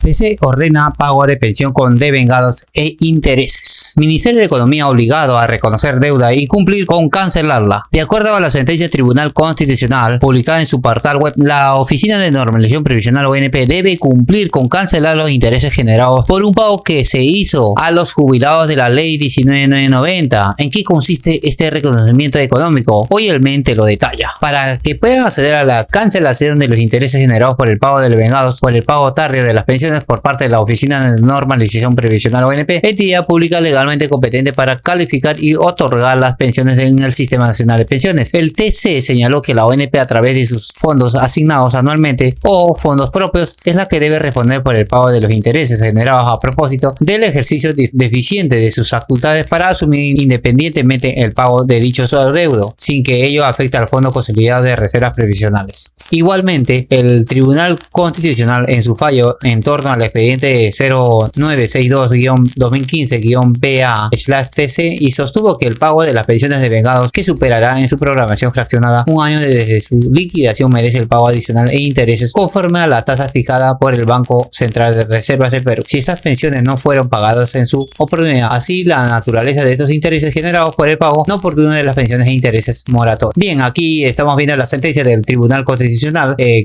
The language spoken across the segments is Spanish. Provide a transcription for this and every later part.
TC ordena pago de pensión con devengados e intereses. Ministerio de Economía obligado a reconocer deuda y cumplir con cancelarla. De acuerdo a la sentencia del Tribunal Constitucional publicada en su portal web, la Oficina de Normalización Previsional ONP debe cumplir con cancelar los intereses generados por un pago que se hizo a los jubilados de la Ley 19.990. ¿En qué consiste este reconocimiento económico? Hoy el mente lo detalla. Para que puedan acceder a la cancelación de los intereses generados por el pago de devengados por el pago tardío de las pensiones por parte de la Oficina de Normalización Previsional ONP, entidad pública legalmente competente para calificar y otorgar las pensiones en el Sistema Nacional de Pensiones. El TC señaló que la ONP, a través de sus fondos asignados anualmente o fondos propios, es la que debe responder por el pago de los intereses generados a propósito del ejercicio deficiente de sus facultades para asumir independientemente el pago de dichos adeudos, sin que ello afecte al Fondo Consolidado de Reservas Previsionales. Igualmente, el Tribunal Constitucional, en su fallo en torno al expediente 0962-2015-PA/TC, y sostuvo que el pago de las pensiones de vengados, que superará en su programación fraccionada un año desde su liquidación, merece el pago adicional e intereses conforme a la tasa fijada por el Banco Central de Reservas del Perú, si estas pensiones no fueron pagadas en su oportunidad. Así, la naturaleza de estos intereses generados por el pago no oportuno de las pensiones e intereses moratorios. Bien, aquí estamos viendo la sentencia del Tribunal Constitucional.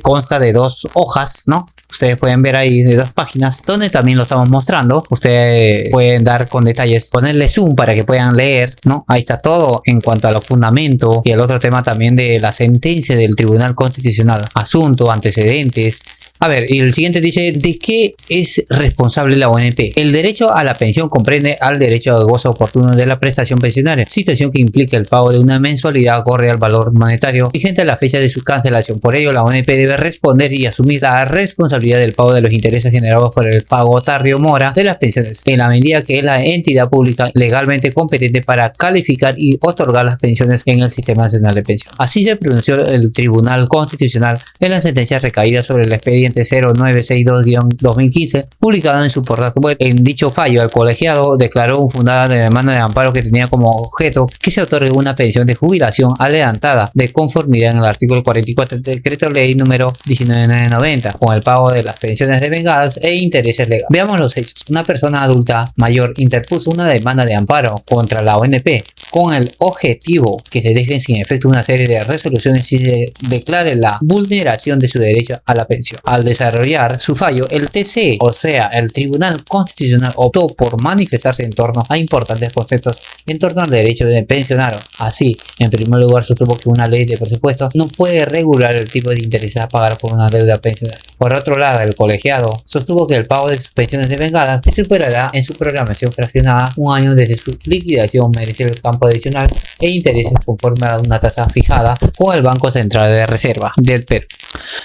Consta de 2 hojas, ¿no? Ustedes pueden ver ahí de 2 páginas, donde también lo estamos mostrando. Ustedes pueden dar con detalles, ponerle zoom para que puedan leer, ¿no? Ahí está todo en cuanto a los fundamentos y el otro tema también de la sentencia del Tribunal Constitucional. Asunto, antecedentes. A ver, y el siguiente dice: ¿de qué es responsable la ONP? El derecho a la pensión comprende al derecho al gozo oportuno de la prestación pensionaria, situación que implica el pago de una mensualidad acorde al valor monetario vigente a la fecha de su cancelación. Por ello, la ONP debe responder y asumir la responsabilidad del pago de los intereses generados por el pago tardío mora de las pensiones, en la medida que es la entidad pública legalmente competente para calificar y otorgar las pensiones en el Sistema Nacional de Pensiones. Así se pronunció el Tribunal Constitucional en la sentencia recaída sobre el expediente 0962-2015, publicado en su portal web. En dicho fallo, el colegiado declaró fundada la demanda de amparo que tenía como objeto que se otorgue una pensión de jubilación adelantada de conformidad en el artículo 44 del Decreto Ley número 19.990 con el pago de las pensiones devengadas e intereses legales. Veamos los hechos. Una persona adulta mayor interpuso una demanda de amparo contra la ONP con el objetivo que se dejen sin efecto una serie de resoluciones y se declare la vulneración de su derecho a la pensión. Al desarrollar su fallo, el TC, o sea, el Tribunal Constitucional, optó por manifestarse en torno a importantes conceptos en torno al derecho de pensionado. Así, en primer lugar, sostuvo que una ley de presupuesto no puede regular el tipo de intereses a pagar por una deuda pensionaria. Por otro lado, el colegiado sostuvo que el pago de sus pensiones devengadas se superará en su programación fraccionada un año desde su liquidación, merece el campo adicional e intereses conforme a una tasa fijada con el Banco Central de Reserva del Perú.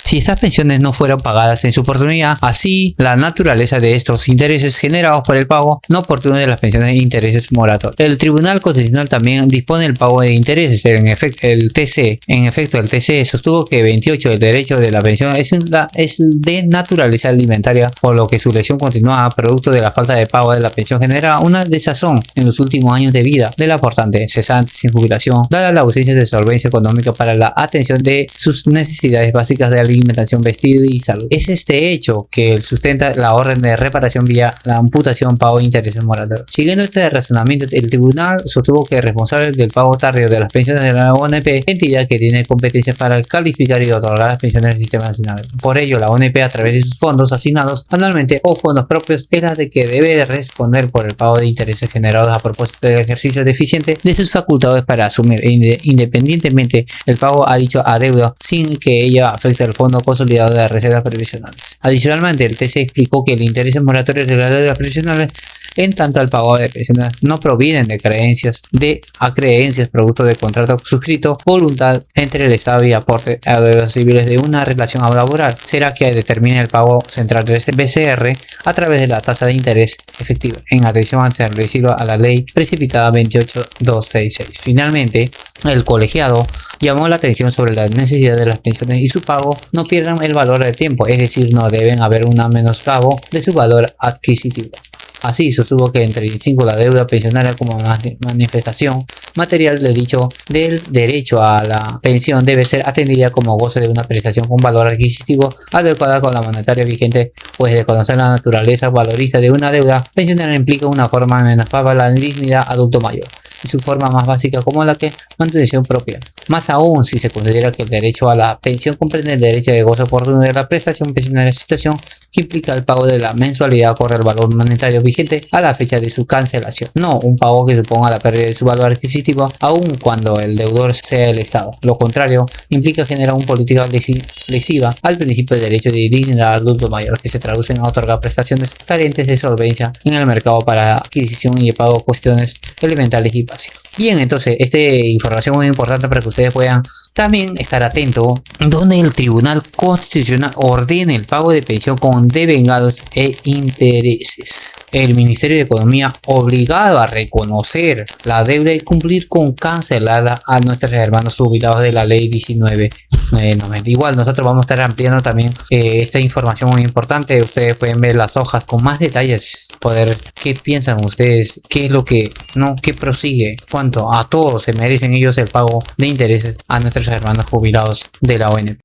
Si estas pensiones no fueron pagadas en su oportunidad, así la naturaleza de estos intereses generados por el pago no oportuno de las pensiones e intereses moratorios. El Tribunal Constitucional también dispone el pago de intereses. En efecto, el TC sostuvo que 28 el derecho de la pensión es de naturaleza alimentaria, por lo que su lesión continuada producto de la falta de pago de la pensión genera una desazón en los últimos años de vida del aportante cesante sin jubilación, dada la ausencia de solvencia económica para la atención de sus necesidades básicas de alimentación, vestido y salud. Es este hecho que sustenta la orden de reparación vía la amputación, pago de intereses moratorios. Siguiendo este razonamiento, el tribunal sostuvo que el responsable del pago tardío de las pensiones de la ONP, entidad que tiene competencia para calificar y otorgar las pensiones del Sistema Nacional. Por ello, la ONP, a través de sus fondos asignados anualmente o fondos propios, es la de que debe responder por el pago de intereses generados a propósito del ejercicio deficiente de sus facultades para asumir independientemente el pago a dicho adeudo sin que ello afecte al Fondo Consolidado de Reservas Previsionales. Adicionalmente, el TC explicó que el interés moratorio de las deudas previsionales, en tanto al pago de pensiones, no provienen de acreencias producto de contrato suscrito, voluntad entre el Estado y aporte a deudas civiles de una relación laboral. Será que determine el pago central del BCR a través de la tasa de interés efectiva, en atención al establecido a la ley precipitada 28266. Finalmente, el colegiado llamó la atención sobre la necesidad de las pensiones y su pago no pierdan el valor del tiempo, es decir, no deben haber un menoscabo de su valor adquisitivo. Así sostuvo que en 35 la deuda pensionaria como manifestación material del derecho a la pensión debe ser atendida como goce de una prestación con valor adquisitivo adecuada con la monetaria vigente, pues desconocer la naturaleza valorista de una deuda pensionaria implica una forma menoscaba la dignidad adulto mayor y su forma más básica como la que manutención propia. Más aún si se considera que el derecho a la pensión comprende el derecho de goce oportuno de la prestación pensionaria, situación que implica el pago de la mensualidad corre el valor monetario vigente a la fecha de su cancelación, no un pago que suponga la pérdida de su valor adquisitivo aun cuando el deudor sea el Estado. Lo contrario implica generar una política lesiva al principio de derecho de dignidad adulto mayor, que se traduce en otorgar prestaciones carentes de solvencia en el mercado para adquisición y pago de cuestiones elementales y básicas. Bien, entonces esta información muy importante para que ustedes puedan también estar atento donde el Tribunal Constitucional ordena el pago de pensión con devengados e intereses. El Ministerio de Economía obligado a reconocer la deuda y cumplir con cancelada a nuestros hermanos jubilados de la ley 1990. Igual nosotros vamos a estar ampliando también esta información muy importante. Ustedes pueden ver las hojas con más detalles, poder qué piensan ustedes, qué es lo que no, qué prosigue, cuánto a todos se merecen ellos el pago de intereses a nuestros hermanos jubilados de la ONP.